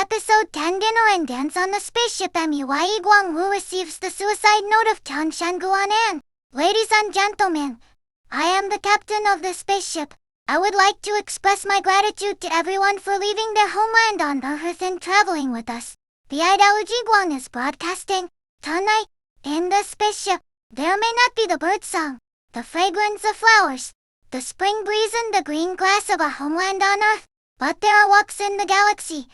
Episode 10 Dinner and Dance on the Spaceship Muye Guangwu receives the suicide note of Tianshen Guonan. Ladies and gentlemen, I am the captain of the spaceship. I would like to express my gratitude to everyone for leaving their homeland on the Earth and traveling with us. The LaoDi Guang is broadcasting. Tonight, in the spaceship, there may not be the bird song, the fragrance of flowers, the spring breeze and the green grass of our homeland on Earth, but there are walks in the galaxy,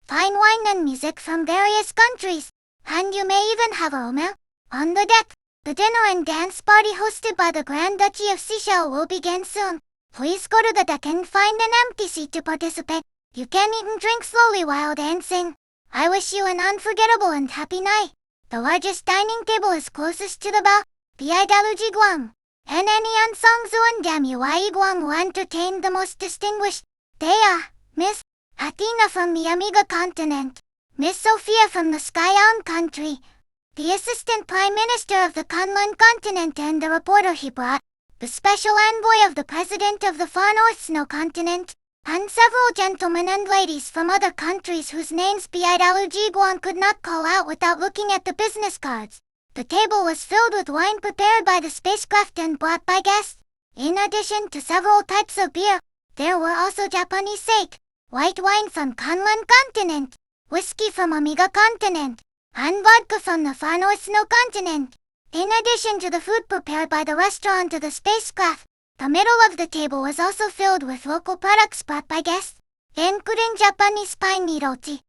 fine wine and music from various countries, and you may even have a romance. On the deck, the dinner and dance party hosted by the Grand Duchy of Seychelles will begin soon. Please go to the deck and find an empty seat to participate. You can eat and drink slowly while dancing. I wish you an unforgettable and happy night. The largest dining table is closest to the bow, the LaoDi Guang. And any unsung Zundamon Muye Guangwu will entertain the most distinguished. They are Miss Athena from the Amiga continent, Miss Sophia from the Sky-Own country, the Assistant Prime Minister of the Kunlun continent and the reporter he brought, the Special Envoy of the President of the Far North Snow continent, and several gentlemen and ladies from other countries whose names LaoDi Guang could not call out without looking at the business cards. The table was filled with wine prepared by the spacecraft and brought by guests. In addition to several types of beer, there were also Japanese sake, white wine from Kunlun continent, whiskey from Amiga continent, and vodka from the Far North Snow continent. In addition to the food prepared by the restaurant of the spacecraft, the middle of the table was also filled with local products brought by guests, including Japanese pine needle tea,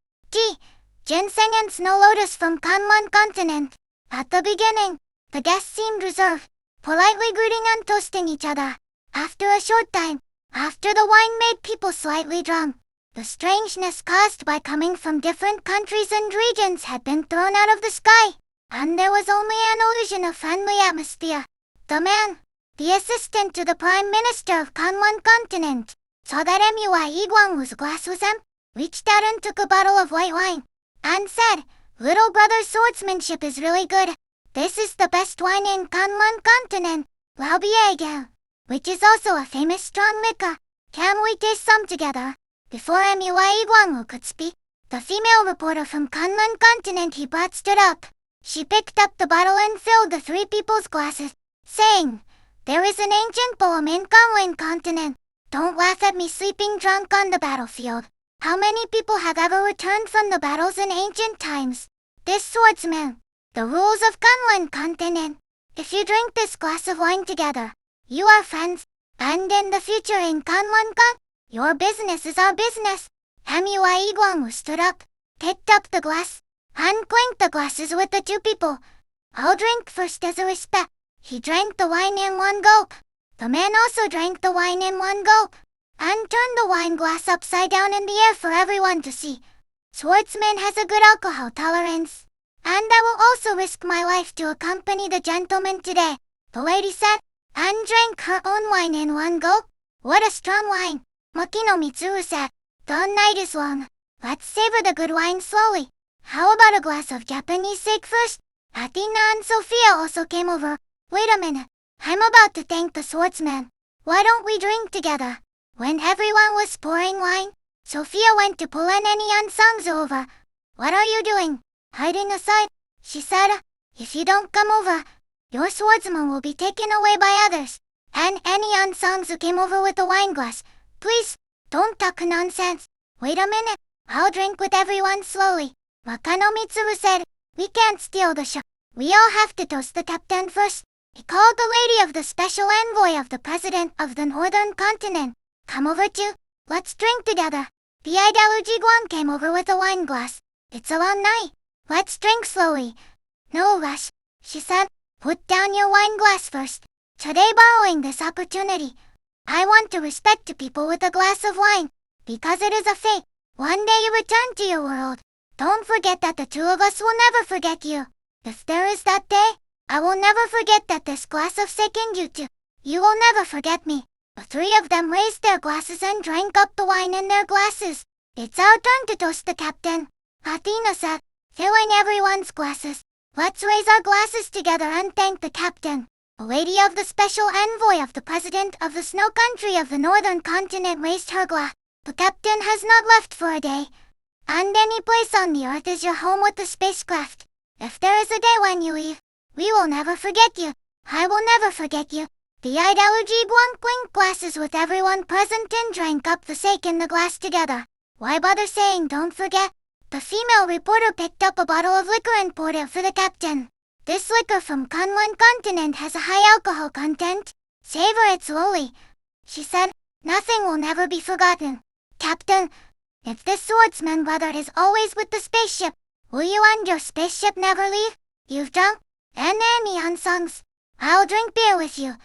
ginseng and snow lotus from Kunlun continent. At the beginning, the guests seemed reserved, politely greeting and toasting each other. After a short time, after the wine made people slightly drunk, the strangeness caused by coming from different countries and regions had been thrown out of the sky, and there was only an illusion of friendly atmosphere. The man, the assistant to the Prime Minister of Kunlun continent, saw that Muye Guangwu's glass was empty, reached out and took a bottle of white wine, and said, "Little brother's swordsmanship is really good. This is the best wine in Kunlun continent, LaoDi, which is also a famous strong liquor. Can we taste some together?" Before Muye Guangwu could speak, the female reporter from Kunlun continent he brought stood up. She picked up the bottle and filled the three people's glasses, saying, "There is an ancient poem in Kunlun continent. Don't laugh at me sleeping drunk on the battlefield. How many people have ever returned from the battles in ancient times? This swordsman. The rules of Kunlun continent. If you drink this glass of wine together, you are friends. And in the future in Kunlun your business is our business." Muye Guangwu stood up, picked up the glass, and clinked the glasses with the two people. "I'll drink first as a respect." He drank the wine in one gulp. The man also drank the wine in one gulp, and turned the wine glass upside down in the air for everyone to see. "Swordsman has a good alcohol tolerance, and I will also risk my life to accompany the gentleman today," the lady said, and drank her own wine in one gulp. "What a strong wine," Makino Mitsuru said. "The night is long. Let's savor the good wine slowly. How about a glass of Japanese sake first?" Athena and Sophia also came over. "Wait a minute. I'm about to thank the swordsman. Why don't we drink together?" When everyone was pouring wine, Sophia went to pull any unsung over. "What are you doing? Hiding aside?" she said. "If you don't come over, your swordsman will be taken away by others." And any unsungs who came over with a wine glass, "Please, don't talk nonsense. Wait a minute. I'll drink with everyone slowly." Makano Mitsuru said, "We can't steal the show. We all have to toast the captain first." He called the lady of the Special Envoy of the President of the Northern Continent. "Come over too. Let's drink together." LaoDi Guang came over with a wine glass. "It's a long night. Let's drink slowly." "No rush," she said. "Put down your wine glass first. Today, borrowing this opportunity, I want to respect to people with a glass of wine, because it is a fate. One day you return to your world. Don't forget that the two of us will never forget you. If there is that day, I will never forget that this glass of sake and you too. You will never forget me." The three of them raised their glasses and drank up the wine in their glasses. "It's our turn to toast the captain," Athena said, filling everyone's glasses. "Let's raise our glasses together and thank the captain." The lady of the Special Envoy of the President of the Snow Country of the Northern Continent raised her glass. "The captain has not left for a day, And any place on the Earth is your home with the spacecraft. If there is a day when you leave, we will never forget you. I will never forget you. The LaoDi blinked glasses with everyone present and drank up the sake in the glass together. Why bother saying don't forget? The female reporter picked up a bottle of liquor and poured it for the captain. This liquor from Kunlun continent has a high alcohol content. Savor it slowly, she said. Nothing will never be forgotten. Captain, if this swordsman brother is always with the spaceship, will you and your spaceship never leave? You've drunk? And any unsongs? I'll drink beer with you.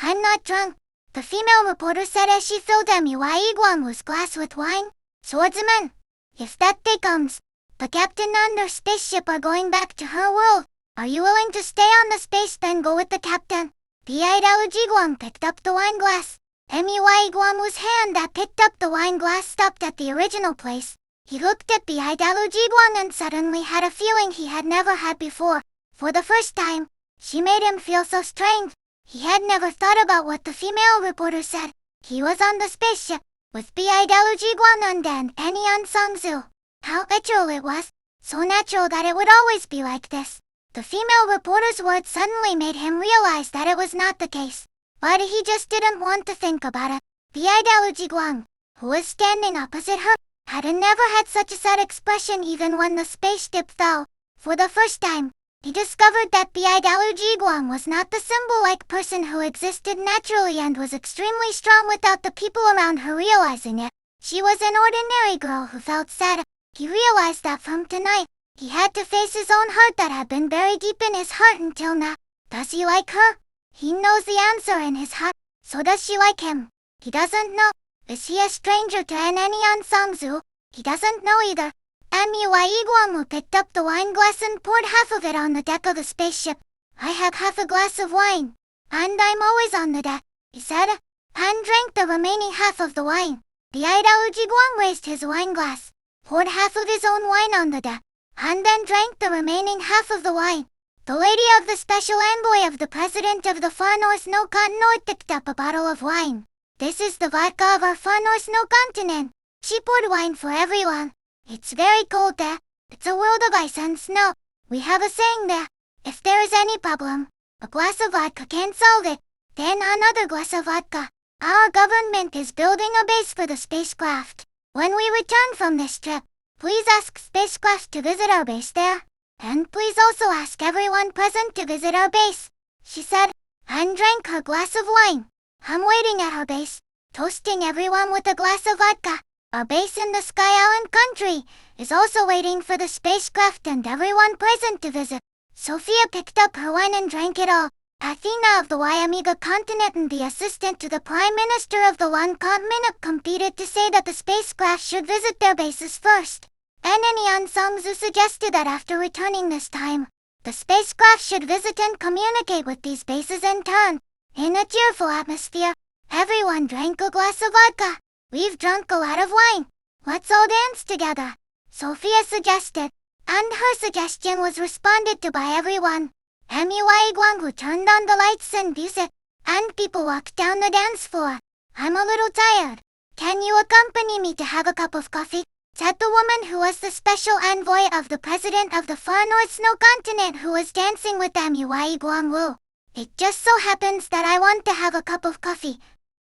I'm not drunk, the female reporter said as she filled Muye Guangwu's glass with wine. Swordsman, if that day comes, the captain and her spaceship are going back to her world. Are you willing to stay on the space then go with the captain? The LaoDi Guang picked up the wine glass. Muye Guangwu's hand that picked up the wine glass stopped at the original place. He looked at the LaoDi Guang and suddenly had a feeling he had never had before. For the first time, she made him feel so strange. He had never thought about what the female reporter said. He was on the spaceship, with LaoDi Guang and any Songzu. How natural it was, so natural that it would always be like this. The female reporter's words suddenly made him realize that it was not the case. But he just didn't want to think about it. The LaoDi Guang, who was standing opposite her, had never had such a sad expression even when the spaceship fell. For the first time, he discovered that the LaoDi Guang was not the symbol-like person who existed naturally and was extremely strong without the people around her realizing it. She was an ordinary girl who felt sad. He realized that from tonight, he had to face his own heart that had been buried deep in his heart until now. Does he like her? He knows the answer in his heart. So does she like him? He doesn't know. Is he a stranger to Ananian Songzu? He doesn't know either. Muye Guangwu picked up the wine glass and poured half of it on the deck of the spaceship. I have half a glass of wine. And I'm always on the deck, he said, and drank the remaining half of the wine. The LaoDi Guang raised his wine glass, poured half of his own wine on the deck, and then drank the remaining half of the wine. The lady of the special envoy of the president of the Far North No Continent picked up a bottle of wine. This is the vodka of our Far North No Continent. She poured wine for everyone. It's very cold there. It's a world of ice and snow. We have a saying there. If there is any problem, a glass of vodka can solve it. Then another glass of vodka. Our government is building a base for the spacecraft. When we return from this trip, please ask spacecraft to visit our base there. And please also ask everyone present to visit our base, she said, and drank her glass of wine. I'm waiting at our base, toasting everyone with a glass of vodka. Our base in the Sky Island country is also waiting for the spacecraft and everyone present to visit. Sophia picked up her wine and drank it all. Athena of the Yamiga continent and the assistant to the Prime Minister of the One continent competed to say that the spacecraft should visit their bases first. Ananian Songzu suggested that after returning this time, the spacecraft should visit and communicate with these bases in turn. In a cheerful atmosphere, everyone drank a glass of vodka. We've drunk a lot of wine. Let's all dance together, Sophia suggested, and her suggestion was responded to by everyone. Muye Guangwu turned on the lights and music, and people walked down the dance floor. I'm a little tired. Can you accompany me to have a cup of coffee? Said the woman who was the special envoy of the president of the Far North Snow Continent who was dancing with Muye Guangwu. It just so happens that I want to have a cup of coffee,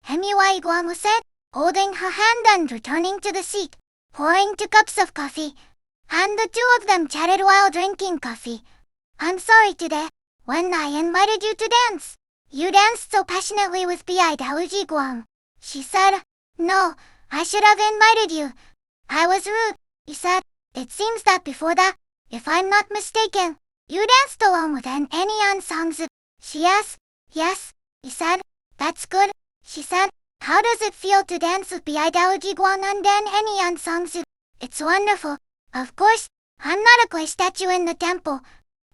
Muye Guangwu said, holding her hand and returning to the seat, pouring 2 cups of coffee. And the two of them chatted while drinking coffee. I'm sorry today, when I invited you to dance, you danced so passionately with LaoDi Guang, she said. No, I should have invited you. I was rude, he said. It seems that before that, if I'm not mistaken, you danced alone with Ananian Songzu. She asked. Yes, he said. That's good, she said. How does it feel to dance with LaoDi Guang and Ananian Songzu? It's wonderful. Of course, I'm not a clay statue in the temple,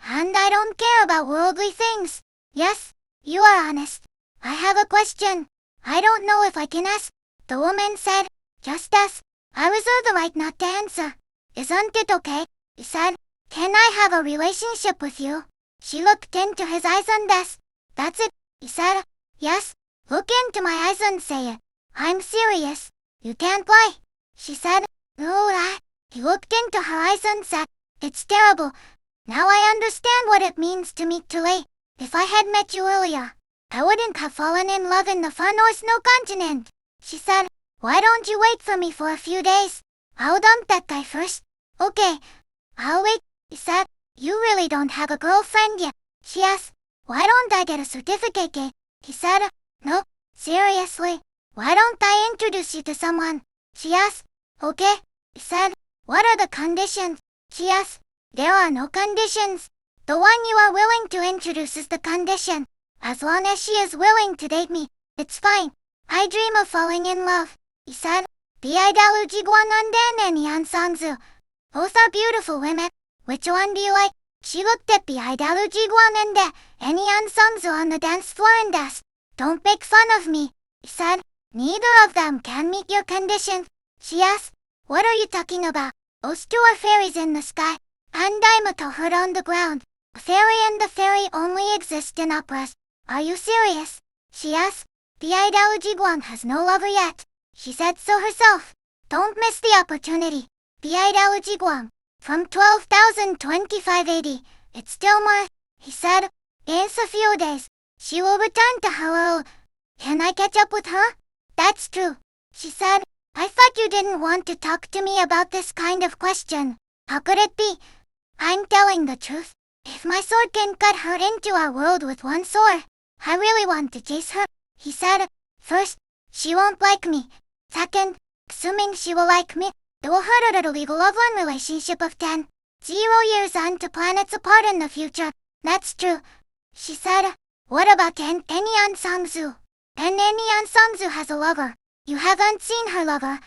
and I don't care about worldly things. Yes, you are honest. I have a question. I don't know if I can ask, the woman said. Just ask. I reserve the right not to answer. Isn't it okay? He said. Can I have a relationship with you? She looked into his eyes and asked. That's it, he said. Yes, look into my eyes and say it. I'm serious. You can't lie, she said. LaoDi, He looked into her eyes and said, "It's terrible. Now I understand what it means to meet too late. If I had met you earlier, I wouldn't have fallen in love in the far north snow continent." She said, "Why don't you wait for me for a few days? I'll dump that guy first." "Okay, I'll wait," he said. "You really don't have a girlfriend yet?" She asked. "Why don't I get a certificate?" He said. "No, seriously, why don't I introduce you to someone?" She asked. "Okay," he said. "What are the conditions?" She asked. "There are no conditions. The one you are willing to introduce is the condition. As long as she is willing to date me, it's fine. I dream of falling in love," he said. "LaoDi Guangnan and Sangzu. Both are beautiful women. Which one do you like?" She looked at LaoDi Guangnan and Sangzu on the dance floor and asked. "Don't make fun of me," he said. "Neither of them can meet your conditions." She asked. "What are you talking about?" "Those two are fairies in the sky, and antimatter heard on the ground. A fairy and the fairy only exist in operas. Are you serious?" She asked. "LaoDi Guang has no lover yet. She said so herself. Don't miss the opportunity." LaoDi Guang. From 12,025 AD, it's still more, he said. "In a few days, she will return to her world. Can I catch up with her?" "That's true," she said. "I thought you didn't want to talk to me about this kind of question. How could it be?" "I'm telling the truth. If my sword can cut her into our world with one sword, I really want to chase her," he said. "First, she won't like me. Second, assuming she will like me, it will hurt her to leave a love-one relationship of 10,0 years on to planets apart in the future." "That's true," she said. "What about Enian Sangzu?" "Enian Sangzu has a lover. You haven't seen her lover.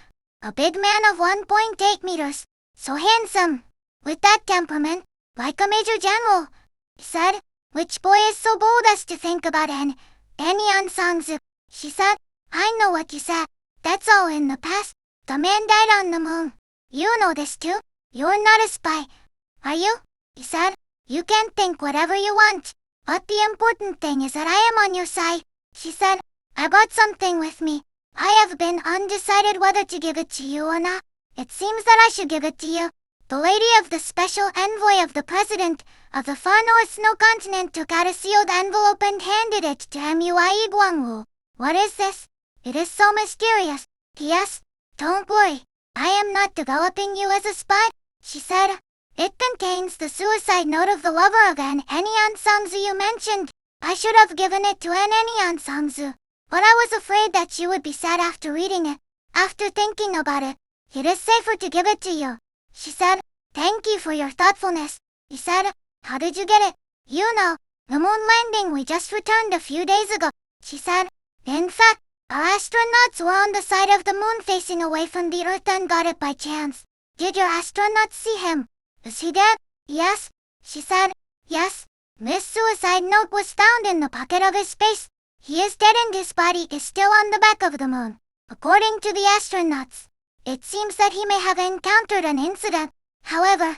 A big man of 1.8 meters. So handsome. With that temperament. Like a major general," he said. "Which boy is so bold as to think about Enian Sangzu?" She said. "I know what you said. That's all in the past. The man died on the moon. You know this too. You're not a spy, are you?" he said. "You can think whatever you want. But the important thing is that I am on your side," she said. "I brought something with me. I have been undecided whether to give it to you or not. It seems that I should give it to you." The lady of the special envoy of the president of the far north snow continent took out a sealed envelope and handed it to Muye Guangwu. "What is this? It is so mysterious," he asked. "Don't worry. I am not developing you as a spy," she said. "It contains the suicide note of the lover of Enian Sangzu you mentioned. I should have given it to Enian Sangzu, but I was afraid that she would be sad after reading it. After thinking about it, it is safer to give it to you," she said. "Thank you for your thoughtfulness," he said. "How did you get it?" "You know, the moon landing we just returned a few days ago," she said. "In fact, our astronauts were on the side of the moon facing away from the Earth and got it by chance." "Did your astronauts see him? Is he dead?" "Yes," she said. "Yes. This suicide note was found in the pocket of his space. He is dead and his body is still on the back of the moon. According to the astronauts, it seems that he may have encountered an incident. However,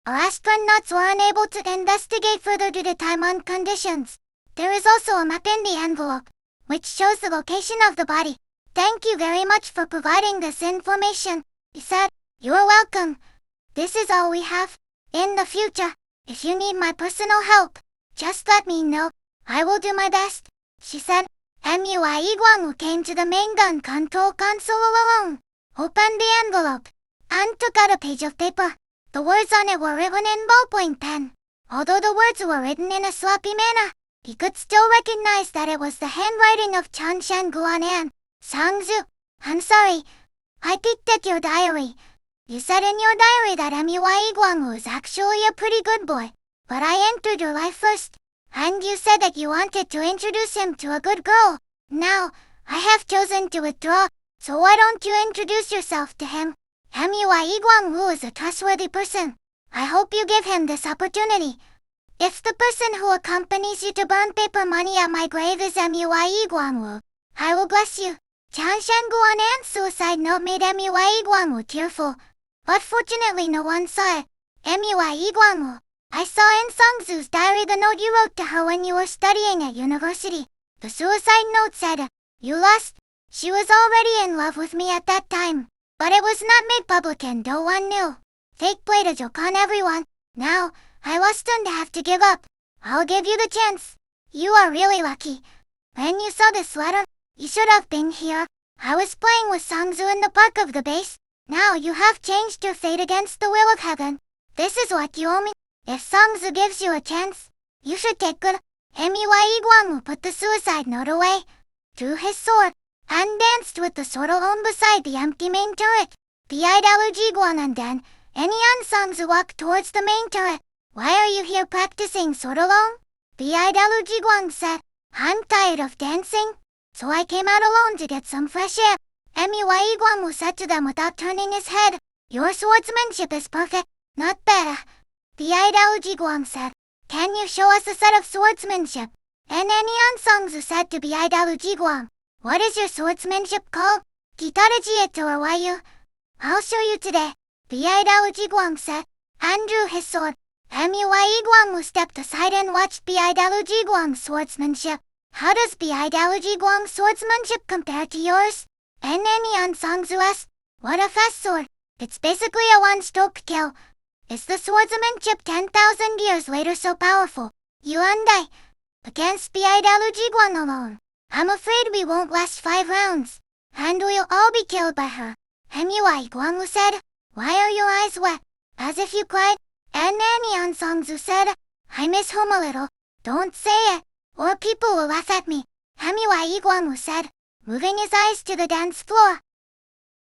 our astronauts were unable to investigate further due to time and conditions. There is also a map in the envelope, which shows the location of the body. Thank you very much for providing this information," he said. "You're welcome. This is all we have. In the future, if you need my personal help, just let me know. I will do my best," she said. Muye Guangwu came to the main gun control console alone, opened the envelope, and took out a page of paper. The words on it were written in ballpoint pen. Although the words were written in a sloppy manner, he could still recognize that it was the handwriting of Tianshen Guonan. "Sangzu, I'm sorry. I peeked at your diary. You said in your diary that Muye Guangwu is actually a pretty good boy. But I entered your life first, and you said that you wanted to introduce him to a good girl. Now, I have chosen to withdraw, so why don't you introduce yourself to him? Muye Guangwu is a trustworthy person. I hope you give him this opportunity. If the person who accompanies you to burn paper money at my grave is Muye Guangwu, I will bless you." Tianshen Guonan's suicide note made Muye Guangwu tearful, but fortunately no one saw it. "Muye Guangwu, I saw in Sangzu's diary the note you wrote to her when you were studying at university. The suicide note said, 'You lost.' She was already in love with me at that time, but it was not made public and no one knew. Fake played a joke on everyone. Now, I was doomed to have to give up. I'll give you the chance. You are really lucky. When you saw this letter, you should have been here. I was playing with Sangzu in the park of the base. Now you have changed your fate against the will of heaven. This is what you owe me. If Sangzu gives you a chance, you should take good. Muye Guangwu put the suicide note away, drew his sword, and danced with the sword alone beside the empty main turret. The LaoDi Guonan then, and Sangzu walked towards the main turret. Why are you here practicing sword alone? The LaoDi Guang said, I'm tired of dancing, so I came out alone to get some fresh air. Muye Guangwu said to them without turning his head, your swordsmanship is perfect, not better. The LaoDi Guang said, can you show us a set of swordsmanship? And Sangzu said to the LaoDi Guang, what is your swordsmanship called? Kitaraji or Wayu? I'll show you today, the LaoDi Guang said, and drew his sword. Muye Guangwu stepped aside and watched the LaoDi Guang's swordsmanship. How does the LaoDi Guang's swordsmanship compare to yours? And Sangzu asked, what a fast sword. It's basically a one-stroke kill. Is the swordsmanship 10,000 years later so powerful? You and I, against the LaoDi Guang alone. I'm afraid we won't last 5 rounds, and we'll all be killed by her. Muye Guangwu said, why are your eyes wet? As if you cried. And Sangzu said, I miss home a little. Don't say it, or people will laugh at me. Muye Guangwu said, moving his eyes to the dance floor.